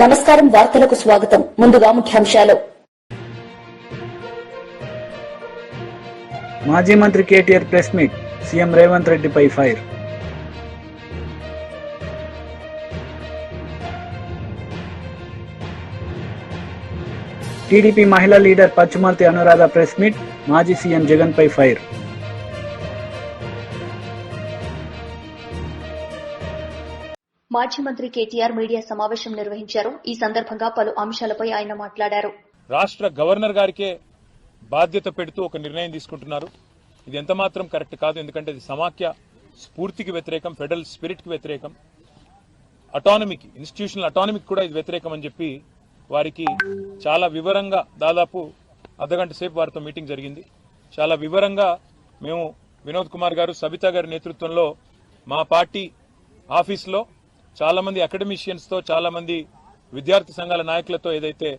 నమస్కారం వార్తలకు స్వాగతం. ముందుగా ముఖ్యాంశాలు. మాజీ మంత్రి KTR press meet, CM Revanth రెడ్డిపై ఫైర్. టీడీపీ మహిళా లీడర్ పచ్చుమర్తి అనురాధ ప్రెస్ మీట్, మాజీ సీఎం జగన్ పై ఫైర్. మాజీ మంత్రి కేటీఆర్ మీడియా సమావేశం నిర్వహించారు. ఈ సందర్భంగా పలు అంశాలపై ఆయన మాట్లాడారు. రాష్ట్ర గవర్నర్ గారికే బాధ్యత పెడుతూ ఒక నిర్ణయం తీసుకుంటున్నారు. ఇది ఎంత మాత్రం కరెక్ట్ కాదు. ఎందుకంటే ఇది సమాఖ్య స్ఫూర్తికి వ్యతిరేకం, ఫెడరల్ స్పిరిట్ కి వ్యతిరేకం, అటానమీకి, ఇన్స్టిట్యూషనల్ అటానమీకి కూడా ఇది వ్యతిరేకం అని చెప్పి వారికి చాలా వివరంగా, దాదాపు అర్ధగంట సేపు వారితో మీటింగ్ జరిగింది. చాలా వివరంగా మేము వినోద్ కుమార్ గారు, సబితా గారి నేతృత్వంలో మా పార్టీ ఆఫీస్లో చాలా మంది అకాడమిషియన్స్ తో, చాలా మంది విద్యార్థి సంఘాల నాయకులతో ఏదైతే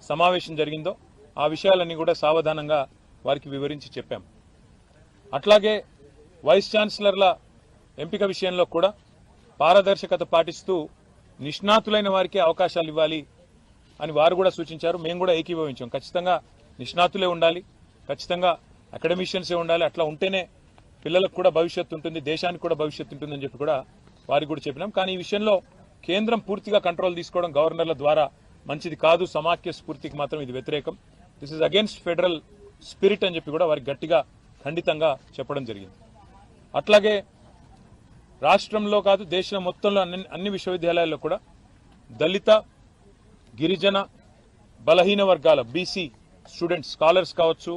సమావేశం జరిగిందో ఆ విషయాలన్నీ కూడా సావధానంగా వారికి వివరించి చెప్పాం. అట్లాగే వైస్ ఛాన్సలర్ల ఎంపిక విషయంలో కూడా పారదర్శకత పాటిస్తూ నిష్ణాతులైన వారికి అవకాశాలు ఇవ్వాలి అని వారు కూడా సూచించారు. మేము కూడా ఏకీభవించాం. ఖచ్చితంగా నిష్ణాతులే ఉండాలి, ఖచ్చితంగా అకాడమిషియన్సే ఉండాలి. అట్లా ఉంటేనే పిల్లలకు కూడా భవిష్యత్తు ఉంటుంది, దేశానికి కూడా భవిష్యత్తు ఉంటుందని చెప్పి కూడా వారికి కూడా చెప్పినాం. కానీ ఈ విషయంలో కేంద్రం పూర్తిగా కంట్రోల్ తీసుకోవడం గవర్నర్ల ద్వారా మంచిది కాదు. సమాఖ్య స్ఫూర్తికి మాత్రం ఇది వ్యతిరేకం. This is against federal spirit అని చెప్పి కూడా వారికి గట్టిగా ఖండితంగా చెప్పడం జరిగింది. అట్లాగే రాష్ట్రంలో కాదు, దేశం మొత్తంలో అన్ని విశ్వవిద్యాలయాల్లో కూడా దళిత, గిరిజన, బలహీన వర్గాల బీసీ స్టూడెంట్స్, స్కాలర్స్ కావచ్చు,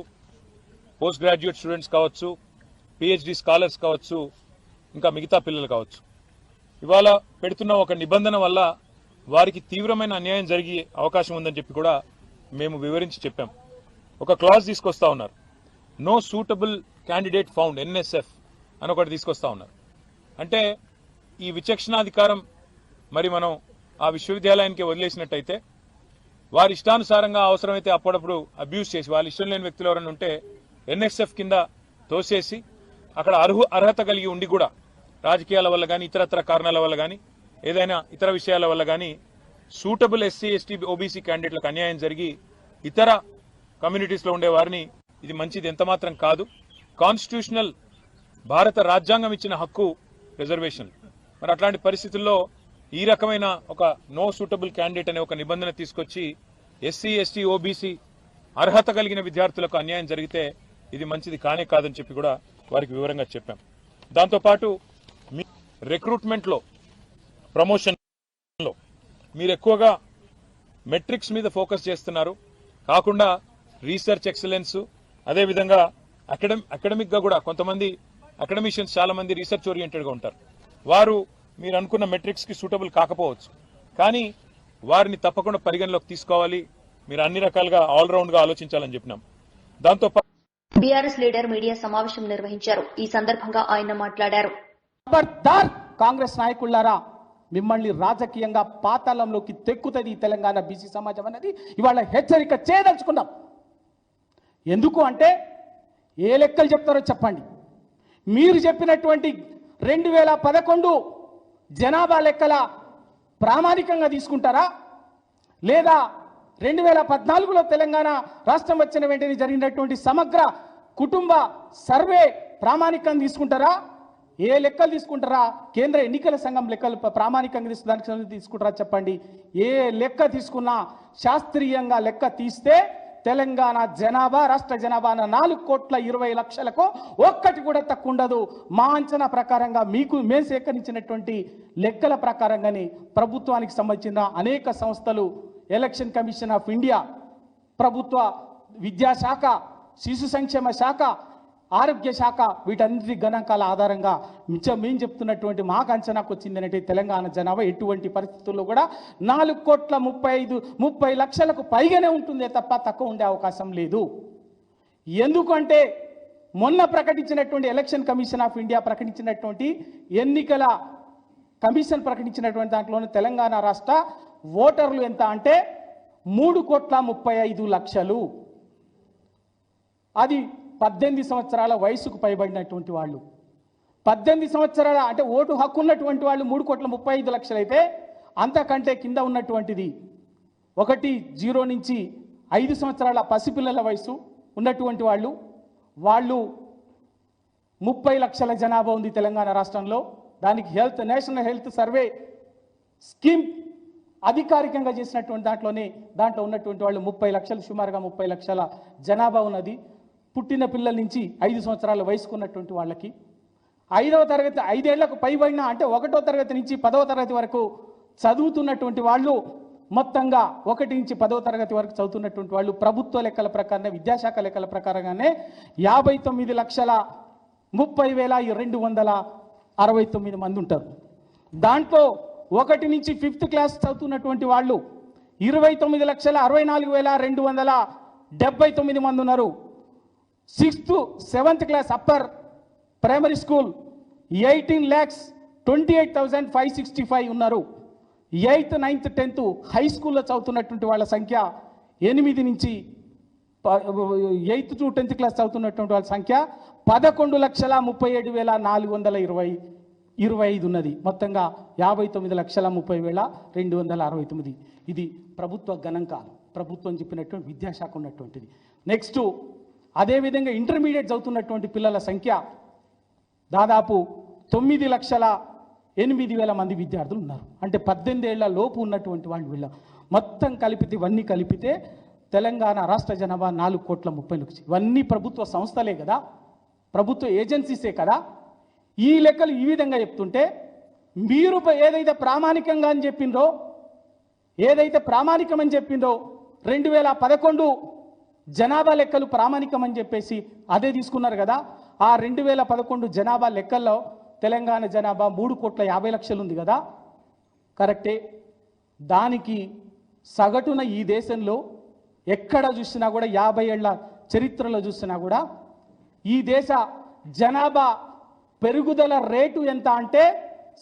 పోస్ట్ గ్రాడ్యుయేట్ స్టూడెంట్స్ కావచ్చు, పిహెచ్డి స్కాలర్స్ కావచ్చు, ఇంకా మిగతా పిల్లలు కావచ్చు, ఇవాళ పెడుతున్న ఒక నిబంధన వల్ల వారికి తీవ్రమైన అన్యాయం జరిగే అవకాశం ఉందని చెప్పి కూడా మేము వివరించి చెప్పాం. ఒక క్లాజ్ తీసుకొస్తా ఉన్నారు, no suitable candidate found, NSF అని ఒకటి తీసుకొస్తా ఉన్నారు. అంటే ఈ విచక్షణాధికారం మరి మనం ఆ విశ్వవిద్యాలయానికి వదిలేసినట్టయితే వారి ఇష్టానుసారంగా అవసరమైతే అప్పుడప్పుడు అబ్యూజ్ చేసి, వాళ్ళ ఇష్టం లేని వ్యక్తులు ఎవరైనా ఉంటే ఎన్ఎస్ఎఫ్ కింద తోసేసి అక్కడ అర్హత కలిగి ఉండి కూడా రాజకీయాల వల్ల కానీ, ఇతరత్ర కారణాల వల్ల కానీ, ఏదైనా ఇతర విషయాల వల్ల కానీ సూటబుల్ ఎస్సీ, ఎస్టీ, ఓబీసీ క్యాండిడేట్లకు అన్యాయం జరిగి ఇతర కమ్యూనిటీస్లో ఉండే వారిని, ఇది మంచిది ఎంతమాత్రం కాదు. కాన్స్టిట్యూషనల్ భారత రాజ్యాంగం ఇచ్చిన హక్కు రిజర్వేషన్. మరి అట్లాంటి పరిస్థితుల్లో ఈ రకమైన ఒక నో సూటబుల్ క్యాండిడేట్ అనే ఒక నిబంధన తీసుకొచ్చి ఎస్సీ, ఎస్టీ, ఓబీసీ అర్హత కలిగిన విద్యార్థులకు అన్యాయం జరిగితే ఇది మంచిది కానే కాదని చెప్పి కూడా వారికి వివరంగా చెప్పాం. దాంతోపాటు మీ రిక్రూట్మెంట్ లో, ప్రమోషన్ లో మీరు ఎక్కువగా మెట్రిక్స్ మీద ఫోకస్ చేస్తున్నారు, కాకుండా రీసెర్చ్ ఎక్సలెన్స్, అదేవిధంగా అకాడమిక్ గా కూడా కొంతమంది అకాడమిషియన్స్ చాలా మంది రీసెర్చ్ ఓరియంటెడ్ గా ఉంటారు. వారు మీరు అనుకున్న మెట్రిక్స్ కి సూటబుల్ కాకపోవచ్చు, కానీ వారిని తప్పకుండా పరిగణలోకి తీసుకోవాలి. మీరు అన్ని రకాలుగా ఆల్రౌండ్ గా ఆలోచించాలని చెప్పినాం. దాంతోపాటు బీఆర్ఎస్ లీడర్ మీడియా సమావేశం నిర్వహించారు. ఈ సందర్భంగా ఆయన మాట్లాడారు. ఖబర్దార్ కాంగ్రెస్ నాయకులారా, మిమ్మల్ని రాజకీయంగా పాతాళంలోకి తెక్కుతుంది ఈ తెలంగాణ బీసీ సమాజం అనేది ఇవాళ హెచ్చరిక చేయదలుచుకున్నాం. ఎందుకు అంటే ఏ లెక్కలు చెప్తారో చెప్పండి. మీరు చెప్పినటువంటి 2011 జనాభా లెక్కల ప్రామాణికంగా తీసుకుంటారా, లేదా 2014లో తెలంగాణ రాష్ట్రం వచ్చిన వెంటనే జరిగినటువంటి సమగ్ర కుటుంబ సర్వే ప్రామాణికంగా తీసుకుంటారా? ఏ లెక్కలు తీసుకుంటారా? కేంద్ర ఎన్నికల సంఘం లెక్కలు ప్రామాణికంగా తీసుకుంటారా చెప్పండి. ఏ లెక్క తీసుకున్నా శాస్త్రీయంగా లెక్క తీస్తే తెలంగాణ జనాభా, రాష్ట్ర జనాభా 4,20,00,000కు ఒక్కటి కూడా తక్కువ ఉండదు. మా అంచనా ప్రకారంగా మేము సేకరించినటువంటి లెక్కల ప్రకారంగానే ప్రభుత్వానికి సంబంధించిన అనేక సంస్థలు, ఎలక్షన్ కమిషన్ ఆఫ్ ఇండియా, ప్రభుత్వ విద్యాశాఖ, శిశు సంక్షేమ శాఖ, ఆరోగ్య శాఖ, వీటన్నిటి గణాంకాల ఆధారంగా మేము చెప్తున్నటువంటి మాకు అంచనాకు వచ్చిందంటే తెలంగాణ జనాభా ఎటువంటి పరిస్థితుల్లో కూడా 4,35,30,00,000కు పైగానే ఉంటుందే తప్ప తక్కువ ఉండే అవకాశం లేదు. ఎందుకంటే మొన్న ప్రకటించినటువంటి ఎలక్షన్ కమిషన్ ఆఫ్ ఇండియా ప్రకటించినటువంటి ఎన్నికల కమిషన్ ప్రకటించినటువంటి దాంట్లోనే తెలంగాణ రాష్ట్ర ఓటర్లు ఎంత అంటే 3,35,00,000. అది 18 సంవత్సరాల వయసుకు పైబడినటువంటి వాళ్ళు. 18 సంవత్సరాల అంటే ఓటు హక్కు ఉన్నటువంటి వాళ్ళు 3,35,00,000 అయితే అంతకంటే కింద ఉన్నటువంటిది 0 నుంచి 5 సంవత్సరాల పసిపిల్లల వయసు ఉన్నటువంటి వాళ్ళు 30 లక్షల జనాభా ఉంది తెలంగాణ రాష్ట్రంలో. దానికి నేషనల్ హెల్త్ సర్వే స్కీమ్ అధికారికంగా చేసినటువంటి దాంట్లో ఉన్నటువంటి వాళ్ళు 30 లక్షలు, సుమారుగా 30 లక్షల జనాభా ఉన్నది. పుట్టిన పిల్లల నుంచి 5 సంవత్సరాల వయసుకున్నటువంటి వాళ్ళకి 5వ తరగతి 5 ఏళ్లకు పైబడిన అంటే 1వ తరగతి నుంచి 10వ తరగతి వరకు చదువుతున్నటువంటి వాళ్ళు మొత్తంగా 1 నుంచి 10వ తరగతి వరకు చదువుతున్నటువంటి వాళ్ళు ప్రభుత్వ లెక్కల ప్రకారం, విద్యాశాఖ లెక్కల ప్రకారంగానే 59,30,269 మంది ఉంటారు. దాంట్లో 1 నుంచి 5th క్లాస్ చదువుతున్నటువంటి వాళ్ళు 29,64,279 మంది ఉన్నారు. 6th, 7th class upper primary school 18,28,565 ఉన్నారు. 8th, 9th, 10th హై స్కూల్లో చదువుతున్నటువంటి వాళ్ళ సంఖ్య 8 నుంచి 8th to 10th క్లాస్ చదువుతున్నటువంటి వాళ్ళ సంఖ్య 11,37,425 ఉన్నది. మొత్తంగా 59,30,269. ఇది ప్రభుత్వ గణాంకాలు, ప్రభుత్వం చెప్పినటువంటి విద్యాశాఖ ఉన్నటువంటిది. నెక్స్ట్ అదేవిధంగా ఇంటర్మీడియట్ చదువుతున్నటువంటి పిల్లల సంఖ్య దాదాపు 9,08,000 మంది విద్యార్థులు ఉన్నారు. అంటే 18 ఏళ్ల లోపు ఉన్నటువంటి వాళ్ళు వీళ్ళ మొత్తం కలిపితే, ఇవన్నీ కలిపితే తెలంగాణ రాష్ట్ర జనాభా 4,30,00,000. ఇవన్నీ ప్రభుత్వ సంస్థలే కదా, ప్రభుత్వ ఏజెన్సీసే కదా. ఈ లెక్కలు ఈ విధంగా చెప్తుంటే మీరు ఏదైతే ప్రామాణికంగా చెప్పిందో 2011 జనాభా లెక్కలు ప్రామాణికమని చెప్పేసి అదే తీసుకున్నారు కదా. ఆ 2011 జనాభా లెక్కల్లో తెలంగాణ జనాభా 3,50,00,000 ఉంది కదా, కరెక్టే. దానికి సగటున ఈ దేశంలో ఎక్కడ చూసినా కూడా 50 ఏళ్ల చరిత్రలో చూసినా కూడా ఈ దేశ జనాభా పెరుగుదల రేటు ఎంత అంటే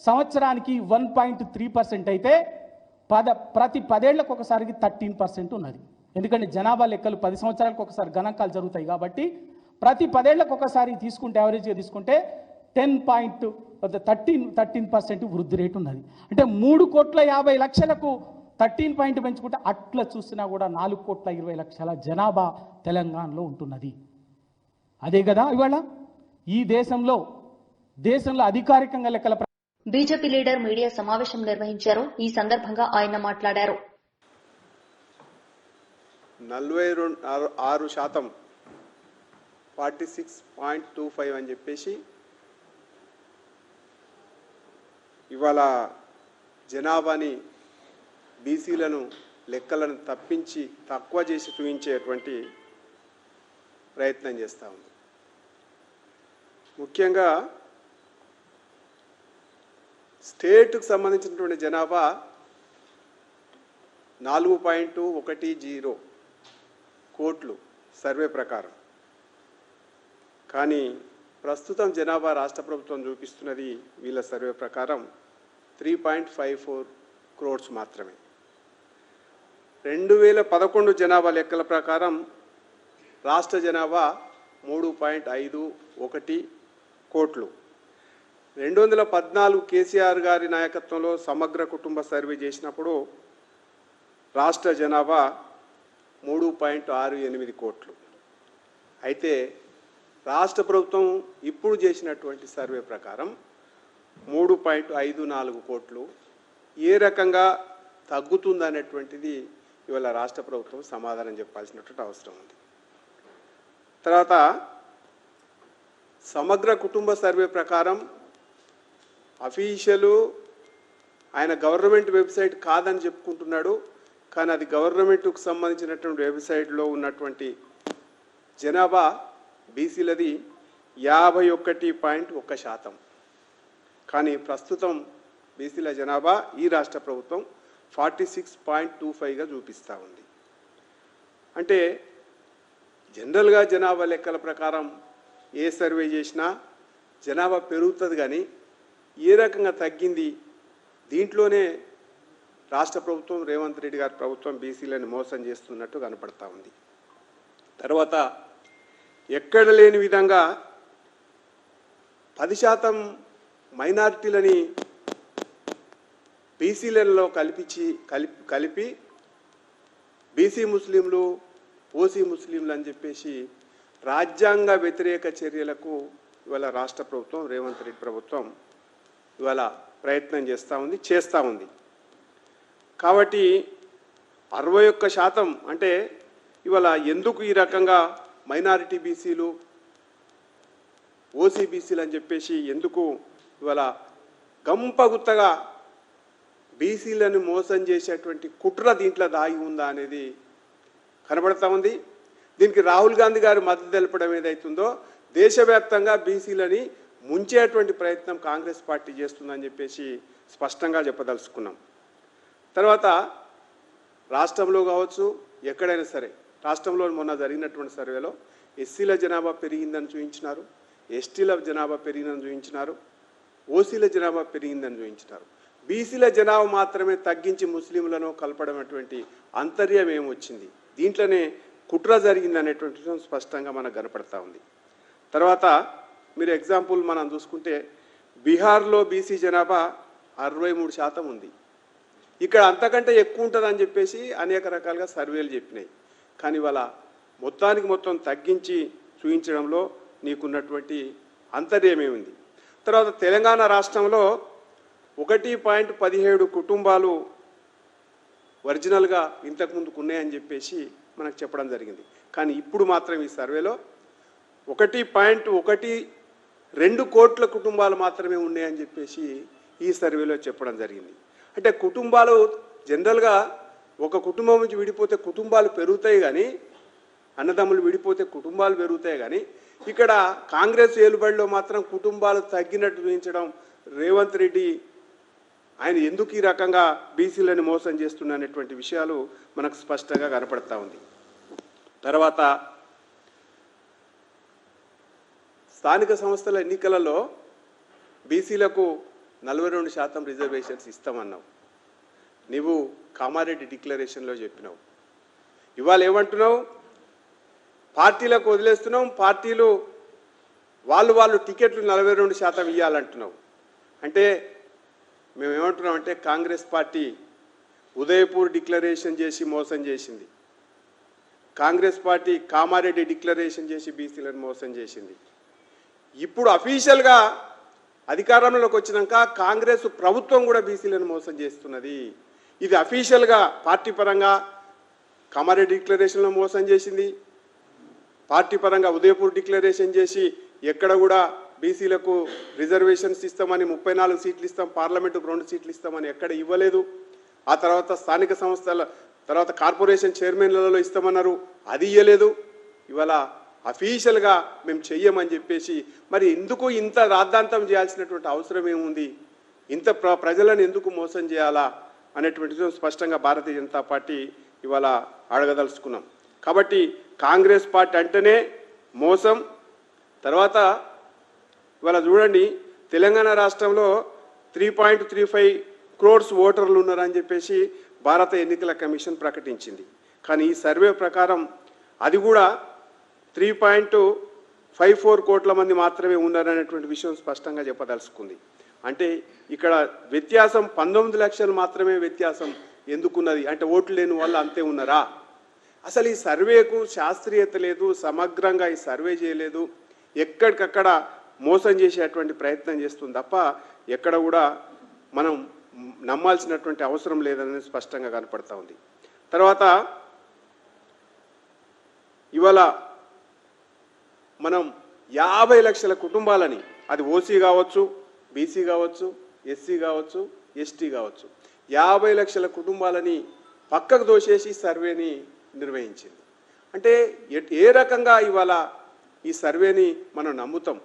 సంవత్సరానికి 1.3% అయితే ప్రతి 10 ఏళ్లకు ఒకసారికి 13% ఉన్నది. ఎందుకంటే జనాభా లెక్కలు 10 సంవత్సరాలకు ఒకసారి గణాంకాలు జరుగుతాయి కాబట్టి ప్రతి 10 ఏళ్లకు ఒకసారి తీసుకుంటే, యావరేజ్గా తీసుకుంటే 13% వృద్ధి రేటు ఉన్నది. అంటే 3,50,00,000కు 13 పాయింట్ పెంచుకుంటే అట్లా చూసినా కూడా 4,20,00,000 జనాభా తెలంగాణలో ఉంటున్నది. అదే కదా ఇవాళ ఈ దేశంలో అధికారికంగా లెక్కల బీజేపీ లీడర్ మీడియా సమావేశం నిర్వహించారు. ఈ సందర్భంగా ఆయన మాట్లాడారు. 46% 46.25 అని చెప్పేసి ఇవాళ జనాభాని, బీసీలను లెక్కలను తప్పించి తక్కువ చేసి చూపించేటువంటి ప్రయత్నం చేస్తూ ఉంది. ముఖ్యంగా స్టేట్కు సంబంధించినటువంటి జనాభా 4.10 కోట్లు సర్వే ప్రకారం. కానీ ప్రస్తుతం జనాభా రాష్ట్ర ప్రభుత్వం చూపిస్తున్నది వీళ్ళ సర్వే ప్రకారం 3.54 crores మాత్రమే. 2011 జనాభా లెక్కల ప్రకారం రాష్ట్ర జనాభా 3.51 కోట్లు. 2014 కేసీఆర్ గారి నాయకత్వంలో సమగ్ర కుటుంబ సర్వే చేసినప్పుడు రాష్ట్ర జనాభా 3.68 కోట్లు. అయితే రాష్ట్ర ప్రభుత్వం ఇప్పుడు చేసినటువంటి సర్వే ప్రకారం 3.54 కోట్లు. ఏ రకంగా తగ్గుతుందనేటువంటిది ఇవాళ రాష్ట్ర ప్రభుత్వం సమాధానం చెప్పాల్సినటువంటి అవసరం ఉంది. తర్వాత సమగ్ర కుటుంబ సర్వే ప్రకారం అఫీషియలు ఆయన గవర్నమెంట్ వెబ్సైట్ కాదని చెప్పుకుంటున్నాడు. కానీ అది గవర్నమెంట్కు సంబంధించినటువంటి వెబ్సైట్లో ఉన్నటువంటి జనాభా బీసీలది 51.1%. కానీ ప్రస్తుతం బీసీల జనాభా ఈ రాష్ట్ర ప్రభుత్వం 46.25గా చూపిస్తూ ఉంది. అంటే జనరల్గా జనాభా లెక్కల ప్రకారం ఏ సర్వే చేసినా జనాభా పెరుగుతుంది, కానీ ఏ రకంగా తగ్గింది దీంట్లోనే రాష్ట్ర ప్రభుత్వం, రేవంత్ రెడ్డి గారి ప్రభుత్వం బీసీలను మోసం చేస్తున్నట్టు కనపడతా ఉంది. తర్వాత ఎక్కడ లేని విధంగా 10% బీసీ ముస్లింలు, ఓసీ ముస్లింలు అని చెప్పేసి రాజ్యాంగ వ్యతిరేక చర్యలకు ఇవాళ రాష్ట్ర ప్రభుత్వం, రేవంత్ రెడ్డి ప్రభుత్వం ఇవాళ ప్రయత్నం చేస్తూ ఉంది. కాబట్టి 61% అంటే ఇవాళ ఎందుకు ఈ రకంగా మైనారిటీ బీసీలు, ఓసీ బీసీలు అని చెప్పేసి ఎందుకు ఇవాళ గంపగుత్తగా బీసీలను మోసం చేసేటువంటి కుట్ర దీంట్లో దాగి ఉందా అనేది కనబడతా ఉంది. దీనికి రాహుల్ గాంధీ గారు మద్దతు తెలపడం ఏదైతుందో దేశవ్యాప్తంగా బీసీలని ముంచేటువంటి ప్రయత్నం కాంగ్రెస్ పార్టీ చేస్తుందని చెప్పేసి స్పష్టంగా చెప్పదలుచుకున్నాం. తర్వాత రాష్ట్రంలో కావచ్చు, ఎక్కడైనా సరే రాష్ట్రంలో మొన్న జరిగినటువంటి సర్వేలో ఎస్సీల జనాభా పెరిగిందని చూపించినారు, ఎస్టీల జనాభా పెరిగిందని చూపించినారు, ఓసీల జనాభా పెరిగిందని చూపించినారు. బీసీల జనాభా మాత్రమే తగ్గించి ముస్లింలను కలపడం అటువంటి అంతర్యం ఏమొచ్చింది, దీంట్లోనే కుట్ర జరిగింది అనేటువంటి విషయం స్పష్టంగా మనకు కనపడతా ఉంది. తర్వాత మీరు ఎగ్జాంపుల్ మనం చూసుకుంటే బీహార్లో బీసీ జనాభా 63% ఉంది. ఇక్కడ అంతకంటే ఎక్కువ ఉంటుందని చెప్పేసి అనేక రకాలుగా సర్వేలు చెప్పినాయి. కానీ ఇవాళ మొత్తం తగ్గించి చూపించడంలో నీకున్నటువంటి అంతర్యమేముంది. తర్వాత తెలంగాణ రాష్ట్రంలో 1.17 కుటుంబాలు ఒరిజినల్గా ఇంతకుముందుకు ఉన్నాయని చెప్పేసి మనకు చెప్పడం జరిగింది. కానీ ఇప్పుడు మాత్రం ఈ సర్వేలో 1.12 కోట్ల కుటుంబాలు మాత్రమే ఉన్నాయని చెప్పేసి ఈ సర్వేలో చెప్పడం జరిగింది. అంటే కుటుంబాలు జనరల్గా ఒక కుటుంబం నుంచి విడిపోతే కుటుంబాలు పెరుగుతాయి కానీ, అన్నదమ్ములు విడిపోతే కుటుంబాలు పెరుగుతాయి కానీ, ఇక్కడ కాంగ్రెస్ ఏలుబడిలో మాత్రం కుటుంబాలు తగ్గినట్టు చూపించడం రేవంత్ రెడ్డి ఆయన ఎందుకు ఈ రకంగా బీసీలను మోసం చేస్తున్నటువంటి విషయాలు మనకు స్పష్టంగా కనపడతా ఉంది. తర్వాత స్థానిక సంస్థల ఎన్నికలలో బీసీలకు 42% రిజర్వేషన్స్ ఇస్తామన్నావు. నీవు కామారెడ్డి డిక్లరేషన్లో చెప్పినావు. ఇవాళ ఏమంటున్నావు? పార్టీలకు వదిలేస్తున్నాం, పార్టీలు వాళ్ళు టికెట్లు 42% ఇవ్వాలంటున్నావు. అంటే మేము ఏమంటున్నాం అంటే కాంగ్రెస్ పార్టీ ఉదయపూర్ డిక్లరేషన్ చేసి మోసం చేసింది, కాంగ్రెస్ పార్టీ కామారెడ్డి డిక్లరేషన్ చేసి బీసీలను మోసం చేసింది. ఇప్పుడు అఫీషియల్గా అధికారంలోకి వచ్చినాక కాంగ్రెస్ ప్రభుత్వం కూడా బీసీలను మోసం చేస్తున్నది. ఇది అఫీషియల్గా పార్టీ పరంగా కామారెడ్డి డిక్లరేషన్లో మోసం చేసింది, పార్టీ పరంగా ఉదయపూర్ డిక్లరేషన్ చేసి ఎక్కడ కూడా బీసీలకు రిజర్వేషన్స్ ఇస్తామని 34 సీట్లు ఇస్తాం, పార్లమెంటుకు 2 సీట్లు ఇస్తామని ఎక్కడ ఇవ్వలేదు. ఆ తర్వాత స్థానిక సంస్థల తర్వాత కార్పొరేషన్ చైర్మన్లలో ఇస్తామన్నారు, అది ఇవ్వలేదు. ఇవాళ అఫీషియల్గా మేము చెయ్యమని చెప్పేసి మరి ఎందుకు ఇంత రాద్ధాంతం చేయాల్సినటువంటి అవసరం ఏముంది, ఇంత ప్రజలను ఎందుకు మోసం చేయాలా అనేటువంటి స్పష్టంగా భారతీయ జనతా పార్టీ ఇవాళ అడగదలుచుకున్నాం. కాబట్టి కాంగ్రెస్ పార్టీ అంటేనే మోసం. తర్వాత ఇవాళ చూడండి, తెలంగాణ రాష్ట్రంలో 3.35 crores ఓటర్లు ఉన్నారని చెప్పేసి భారత ఎన్నికల కమిషన్ ప్రకటించింది. కానీ ఈ సర్వే ప్రకారం అది కూడా 3.54 కోట్ల మంది మాత్రమే ఉన్నారనేటువంటి విషయం స్పష్టంగా చెప్పదలుచుకుంది. అంటే ఇక్కడ వ్యత్యాసం 19 లక్షలు మాత్రమే వ్యత్యాసం ఎందుకున్నది అంటే ఓట్లు లేని వాళ్ళు అంతే ఉన్నారా? అసలు ఈ సర్వేకు శాస్త్రీయత లేదు, సమగ్రంగా ఈ సర్వే చేయలేదు, ఎక్కడికక్కడ మోసం చేసేటువంటి ప్రయత్నం చేస్తుంది తప్ప ఎక్కడ కూడా మనం నమ్మాల్సినటువంటి అవసరం లేదనేది స్పష్టంగా కనపడతా ఉంది. తర్వాత ఇవాళ మనం 50 లక్షల కుటుంబాలని, అది ఓసీ కావచ్చు, బీసీ కావచ్చు, ఎస్సీ కావచ్చు, ఎస్టీ కావచ్చు, 50 లక్షల కుటుంబాలని పక్కకు దోసేసి సర్వేని నిర్వహించింది. అంటే ఏ రకంగా ఇవాళ ఈ సర్వేని మనం నమ్ముతాం?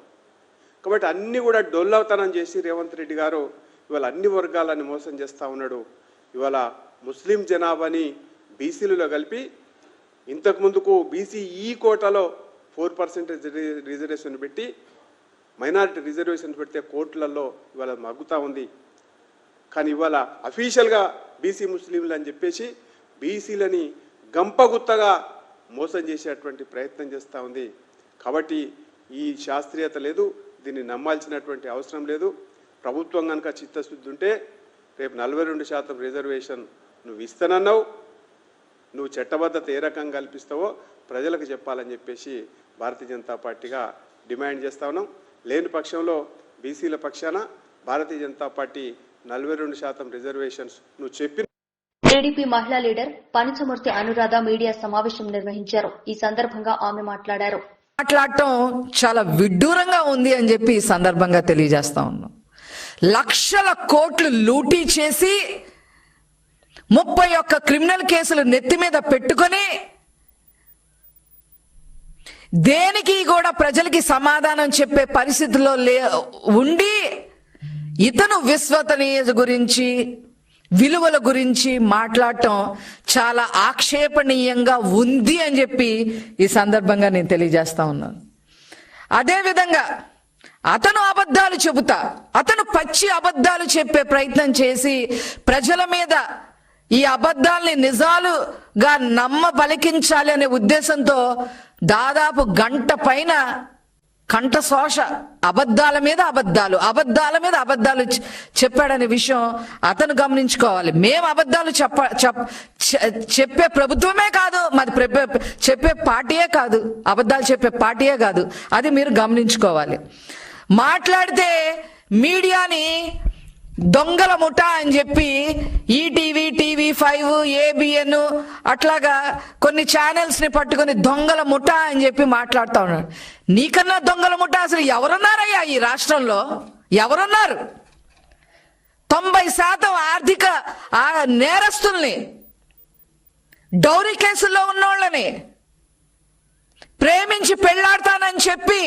కాబట్టి అన్నీ కూడా డొల్లవతనం చేసి రేవంత్ రెడ్డి గారు ఇవాళ అన్ని వర్గాలని మోసం చేస్తూ ఉన్నాడు. ఇవాళ ముస్లిం జనాభాని బీసీలలో కలిపి ఇంతకుముందుకు బీసీ ఈ కోటాలో 4% రిజర్వేషన్ పెట్టి మైనారిటీ రిజర్వేషన్ పెడితే కోట్లలో ఇవాళ మగ్గుతూ ఉంది. కానీ ఇవాళ అఫీషియల్గా బీసీ ముస్లింలు అని చెప్పేసి బీసీలని గంపగుత్తగా మోసం చేసేటువంటి ప్రయత్నం చేస్తూ ఉంది. కాబట్టి ఈ శాస్త్రీయత లేదు, దీన్ని నమ్మాల్సినటువంటి అవసరం లేదు. ప్రభుత్వం కనుక చిత్తశుద్ధి ఉంటే రేపు 42% రిజర్వేషన్ నువ్వు ఇస్తానన్నావు, నువ్వు చట్టబద్ధత ఏ రకంగా కల్పిస్తావో ప్రజలకు చెప్పాలని చెప్పేసి భారతీయ జనతా పార్టీగా డిమాండ్ చేస్తా ఉన్నాం. లేని పక్షంలో బీసీల పక్షాన భారతీయ జనతా పార్టీ 42% రిజర్వేషన్స్ నువ్వు చెప్పిన. టీడీపీ మహిళా లీడర్ పనిచమూర్తి అనురాధ మీడియా సమావేశం నిర్వహించారు. ఈ సందర్భంగా ఆమె మాట్లాడారు. మాట్లాడటం చాలా విడ్డూరంగా ఉంది అని చెప్పి ఈ సందర్భంగా తెలియజేస్తా ఉన్నాం. లక్షల కోట్లు లూటీ చేసి 31 క్రిమినల్ కేసులు నెత్తి మీద పెట్టుకొని దేనికి కూడా ప్రజలకి సమాధానం చెప్పే పరిస్థితుల్లో ఉండి ఇతను విశ్వసనీయత గురించి విలువల గురించి మాట్లాడటం చాలా ఆక్షేపణీయంగా ఉంది అని చెప్పి ఈ సందర్భంగా నేను తెలియజేస్తా ఉన్నాను. అదేవిధంగా అతను అబద్ధాలు చెబుతా, అతను పచ్చి అబద్ధాలు చెప్పే ప్రయత్నం చేసి ప్రజల మీద ఈ అబద్ధాల్ని నిజాలుగా పలికించాలి అనే ఉద్దేశంతో దాదాపు గంట పైన కంఠశోష అబద్ధాల మీద అబద్ధాలు చెప్పాడనే విషయం అతను గమనించుకోవాలి. మేము అబద్ధాలు చెప్పే ప్రభుత్వమే కాదు, మాది చెప్పే పార్టీయే కాదు, అబద్ధాలు చెప్పే పార్టీయే కాదు. అది మీరు గమనించుకోవాలి. మాట్లాడితే మీడియాని దొంగల ముఠా అని చెప్పి ఈటీవీ, TV5, ABN అట్లాగా కొన్ని ఛానల్స్ ని పట్టుకుని దొంగల ముఠా అని చెప్పి మాట్లాడుతూ ఉన్నాడు. నీకన్నా దొంగల ముఠా అసలు ఎవరున్నారయ్యా ఈ రాష్ట్రంలో? ఎవరున్నారు? 90% ఆర్థిక నేరస్తుల్ని, డౌరీ కేసుల్లో ఉన్నోళ్ళని, ప్రేమించి పెళ్లాడతానని చెప్పి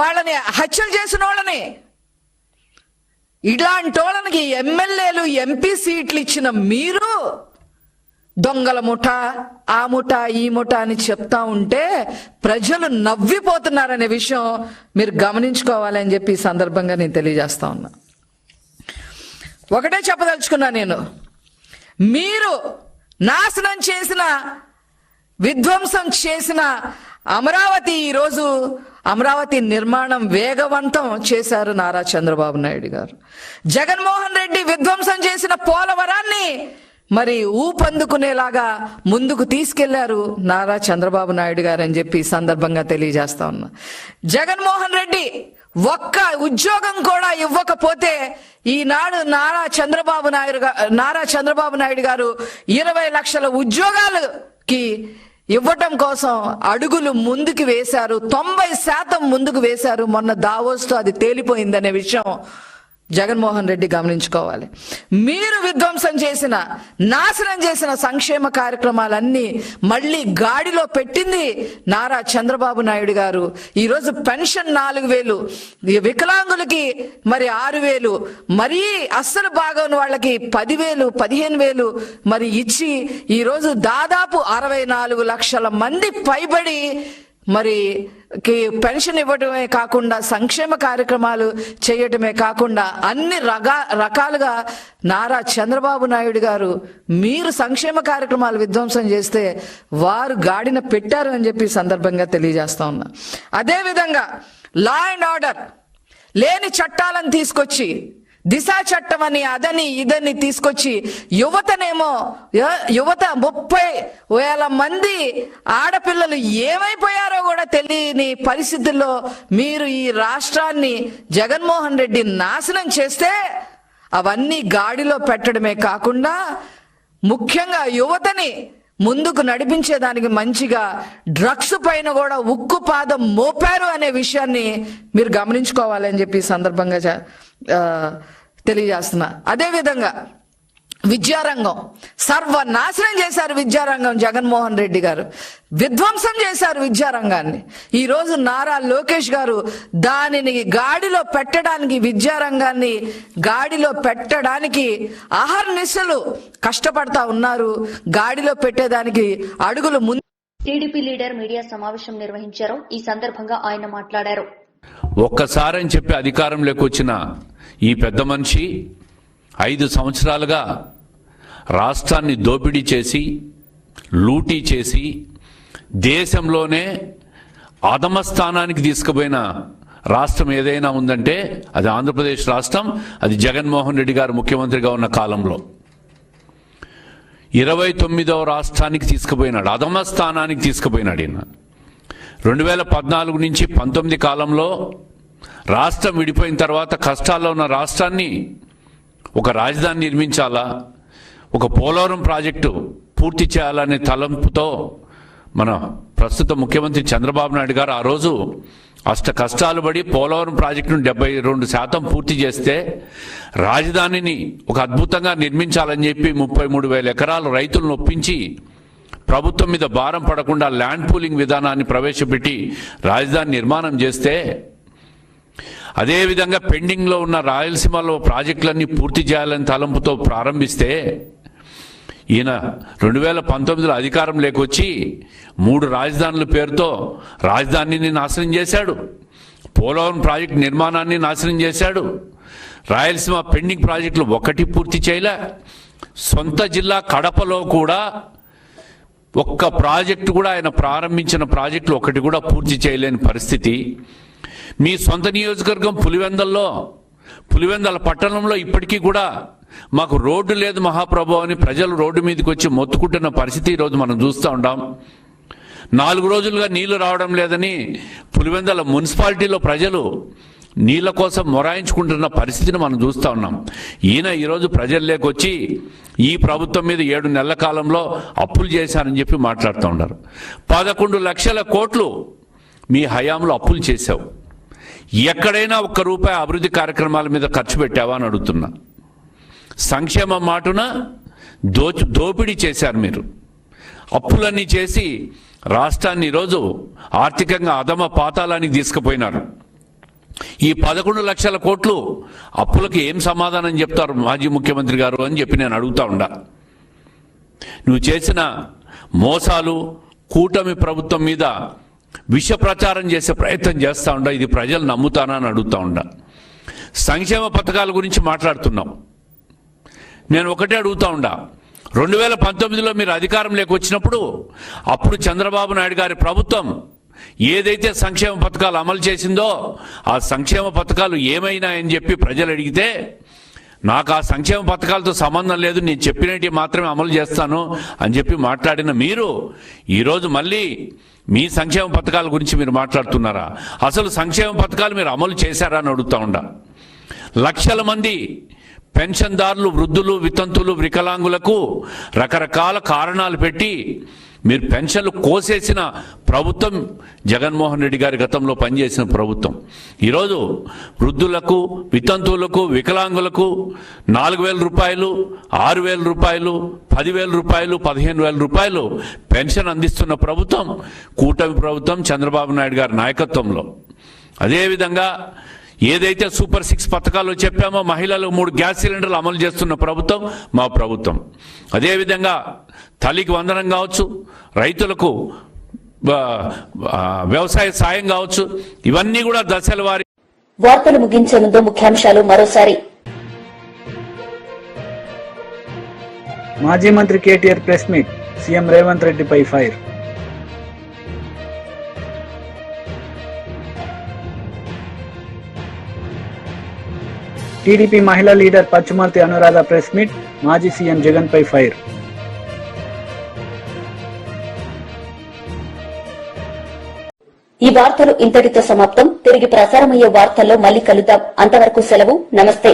వాళ్ళని హత్యలు చేసిన వాళ్ళని, ఇలాంటి వాళ్ళకి ఎమ్మెల్యేలు, MP సీట్లు ఇచ్చిన మీరు దొంగల ముఠా, ఆ ముఠా, ఈ ముఠా అని చెప్తా ఉంటే ప్రజలు నవ్విపోతున్నారనే విషయం మీరు గమనించుకోవాలని చెప్పి ఈ సందర్భంగా నేను తెలియజేస్తా ఉన్నా. ఒకటే చెప్పదలుచుకున్నా నేను, మీరు నాశనం చేసిన, విధ్వంసం చేసిన అమరావతి, ఈరోజు అమరావతి నిర్మాణం వేగవంతం చేశారు నారా చంద్రబాబు నాయుడు గారు. జగన్మోహన్ రెడ్డి విధ్వంసం చేసిన పోలవరాన్ని మరి ఊపందుకునేలాగా ముందుకు తీసుకెళ్లారు నారా చంద్రబాబు నాయుడు గారు అని చెప్పి సందర్భంగా తెలియజేస్తా ఉన్నా. జగన్మోహన్ రెడ్డి ఒక్క ఉద్యోగం కూడా ఇవ్వకపోతే ఈనాడు నారా చంద్రబాబు నాయుడు గారు 20 లక్షల ఉద్యోగాలకి ఇవ్వటం కోసం అడుగులు ముందుకు వేశారు. 90% ముందుకు వేశారు. మొన్న దావోస్తో అది తేలిపోయిందనే విషయం జగన్మోహన్ రెడ్డి గమనించుకోవాలి. మీరు విధ్వంసం చేసిన, నాశనం చేసిన సంక్షేమ కార్యక్రమాలన్నీ మళ్ళీ గాడిలో పెట్టింది నారా చంద్రబాబు నాయుడు గారు. ఈరోజు పెన్షన్ 4000, వికలాంగులకి మరి 6000, మరీ అస్సలు బాగోని వాళ్ళకి 10,000, 15,000 మరి ఇచ్చి ఈరోజు దాదాపు 64 లక్షల మంది పైబడి మరి పెన్షన్ ఇవ్వడమే కాకుండా సంక్షేమ కార్యక్రమాలు చేయటమే కాకుండా అన్ని రకాలుగా నారా చంద్రబాబు నాయుడు గారు మీరు సంక్షేమ కార్యక్రమాలు విధ్వంసం చేస్తే వారు గాడిన పెట్టారు అని చెప్పి సందర్భంగా తెలియజేస్తా ఉన్నా. అదేవిధంగా లా అండ్ ఆర్డర్ లేని చట్టాలను తీసుకొచ్చి, దిశా చట్టం అని అదని ఇదని తీసుకొచ్చి యువత 30,000 మంది ఆడపిల్లలు ఏమైపోయారో కూడా తెలియని పరిస్థితుల్లో మీరు ఈ రాష్ట్రాన్ని జగన్మోహన్ రెడ్డి నాశనం చేస్తే అవన్నీ గాడిలో పెట్టడమే కాకుండా ముఖ్యంగా యువతని ముందుకు నడిపించేదానికి మంచిగా డ్రగ్స్ పైన కూడా ఉక్కు పాదం మోపారు అనే విషయాన్ని మీరు గమనించుకోవాలని చెప్పి సందర్భంగా తెలియజేస్తున్నా. అదేవిధంగా విద్యారంగం సర్వనాశనం చేశారు. విద్యారంగం జగన్మోహన్ రెడ్డి గారు విధ్వంసం చేశారు విద్యారంగాన్ని. ఈరోజు నారా లోకేష్ గారు దానిని గాడిలో పెట్టడానికి, విద్యారంగాన్ని గాడిలో పెట్టడానికి అహర్నిశలు కష్టపడతా ఉన్నారు. గాడిలో పెట్టేదానికి అడుగులు ముందు. టీడీపీ లీడర్ మీడియా సమావేశం నిర్వహించారు. ఈ సందర్భంగా ఆయన మాట్లాడారు. ఒక్కసారని చెప్పి అధికారంలోకి వచ్చిన ఈ పెద్ద మనిషి 5 సంవత్సరాలుగా రాష్ట్రాన్ని దోపిడీ చేసి, లూటీ చేసి, దేశంలోనే అధమ స్థానానికి తీసుకుపోయిన రాష్ట్రం ఏదైనా ఉందంటే అది ఆంధ్రప్రదేశ్ రాష్ట్రం. అది జగన్మోహన్ రెడ్డి గారు ముఖ్యమంత్రిగా ఉన్న కాలంలో. 29వ రాష్ట్రానికి తీసుకుపోయినాడు, అధమ స్థానానికి తీసుకుపోయినాడు ఈయన. 2014 నుంచి 19 కాలంలో రాష్ట్రం విడిపోయిన తర్వాత కష్టాల్లో ఉన్న రాష్ట్రాన్ని ఒక రాజధాని నిర్మించాలా, ఒక పోలవరం ప్రాజెక్టు పూర్తి చేయాలనే తలంపుతో మన ప్రస్తుత ముఖ్యమంత్రి చంద్రబాబు నాయుడు గారు ఆ రోజు అష్ట కష్టాలు పడి పోలవరం ప్రాజెక్టును 72% పూర్తి చేస్తే రాజధానిని ఒక అద్భుతంగా నిర్మించాలని చెప్పి 33,000 ఎకరాలు రైతులను ఒప్పించి ప్రభుత్వం మీద భారం పడకుండా ల్యాండ్ పూలింగ్ విధానాన్ని ప్రవేశపెట్టి రాజధాని నిర్మాణం చేస్తే, అదేవిధంగా పెండింగ్లో ఉన్న రాయలసీమలో ప్రాజెక్టులన్నీ పూర్తి చేయాలని తలంపుతో ప్రారంభిస్తే ఈయన 2019లో అధికారం లేకొచ్చి 3 రాజధానుల పేరుతో రాజధానిని నాశనం చేశాడు, పోలవరం ప్రాజెక్టు నిర్మాణాన్ని నాశనం చేశాడు, రాయలసీమ పెండింగ్ ప్రాజెక్టులు ఒకటి పూర్తి చేయలే. సొంత జిల్లా కడపలో కూడా ఒక్క ప్రాజెక్టు కూడా ఆయన ప్రారంభించిన ప్రాజెక్టులు ఒకటి కూడా పూర్తి చేయలేని పరిస్థితి. మీ సొంత నియోజకవర్గం పులివెందల పట్టణంలో ఇప్పటికీ కూడా మాకు రోడ్డు లేదు మహాప్రభు అని ప్రజలు రోడ్డు మీదకి వచ్చి మొత్తుకుంటున్న పరిస్థితి ఈరోజు మనం చూస్తూ ఉంటాం. 4 రోజులుగా నీళ్లు రావడం లేదని పులివెందల మున్సిపాలిటీలో ప్రజలు నీళ్ల కోసం మొరాయించుకుంటున్న పరిస్థితిని మనం చూస్తూ ఉన్నాం. ఈయన ఈరోజు ప్రజల్లోకి వచ్చి ఈ ప్రభుత్వం మీద 7 నెలల కాలంలో అప్పులు చేశారని చెప్పి మాట్లాడుతూ ఉన్నారు. 11 లక్షల కోట్లు మీ హయాంలో అప్పులు చేశావు. ఎక్కడైనా ₹1 అభివృద్ధి కార్యక్రమాల మీద ఖర్చు పెట్టావా అని అడుగుతున్నా. సంక్షేమ మాటున దోపిడీ చేశారు మీరు. అప్పులన్నీ చేసి రాష్ట్రాన్ని ఈరోజు ఆర్థికంగా అధమ పాతాళానికి తీసుకుపోయినారు. ఈ 11 లక్షల కోట్లు అప్పులకి ఏం సమాధానం చెప్తారు మాజీ ముఖ్యమంత్రి గారు అని చెప్పి నేను అడుగుతా ఉండా. నువ్వు చేసిన మోసాలు, కూటమి ప్రభుత్వం మీద విష ప్రచారం చేసే ప్రయత్నం చేస్తూ ఉండా. ఇది ప్రజలు నమ్ముతానా అని అడుగుతా ఉండా. సంక్షేమ పథకాల గురించి మాట్లాడుతున్నాం. నేను ఒకటే అడుగుతా ఉండా, 2019లో మీరు అధికారం వచ్చినప్పుడు అప్పుడు చంద్రబాబు నాయుడు గారి ప్రభుత్వం ఏదైతే సంక్షేమ పథకాలు అమలు చేసిందో ఆ సంక్షేమ పథకాలు ఏమైనాయని చెప్పి ప్రజలు అడిగితే, నాకు ఆ సంక్షేమ పథకాలతో సంబంధం లేదు, నేను చెప్పినట్టు మాత్రమే అమలు చేస్తాను అని చెప్పి మాట్లాడిన మీరు ఈరోజు మళ్ళీ మీ సంక్షేమ పథకాల గురించి మీరు మాట్లాడుతున్నారా? అసలు సంక్షేమ పథకాలు మీరు అమలు చేశారా అని అడుగుతా ఉండా. లక్షల మంది పెన్షన్దారులు, వృద్ధులు, వితంతులు, వికలాంగులకు రకరకాల కారణాలు పెట్టి మీరు పెన్షన్లు కోసేసిన ప్రభుత్వం జగన్మోహన్ రెడ్డి గారి గతంలో పనిచేసిన ప్రభుత్వం. ఈరోజు వృద్ధులకు, వితంతువులకు, వికలాంగులకు 4,000 రూపాయలు, 6,000 రూపాయలు, 10,000 రూపాయలు, 15,000 రూపాయలు పెన్షన్ అందిస్తున్న ప్రభుత్వం కూటమి ప్రభుత్వం చంద్రబాబు నాయుడు గారి నాయకత్వంలో. అదేవిధంగా ఏదైతే సూపర్ 6 పథకాలు చెప్పామో మహిళలకు 3 గ్యాస్ సిలిండర్లు అమలు చేస్తున్న ప్రభుత్వం మా ప్రభుత్వం. అదేవిధంగా తల్లికి వందనం కావచ్చు, రైతులకు వ్యవసాయ సాయం కావచ్చు, ఇవన్నీ కూడా దశల వారి. వార్తలు ముగించే ముందు ముఖ్యాంశాలు మరోసారి. మాజీ మంత్రి KTR press meet, CM Revanth రెడ్డిపై ఫైర్. టీడీపీ మహిళా లీడర్ పచ్చుమర్తి అనురాధ ప్రెస్ మీట్, మాజీ సీఎం జగన్ పై ఫైర్. ఈ వార్తలు ఇంతటితో సమాప్తం. తిరిగి ప్రసారమయ్యే వార్తల్లో మళ్ళీ కలుద్దాం. అంతవరకు సెలవు. నమస్తే.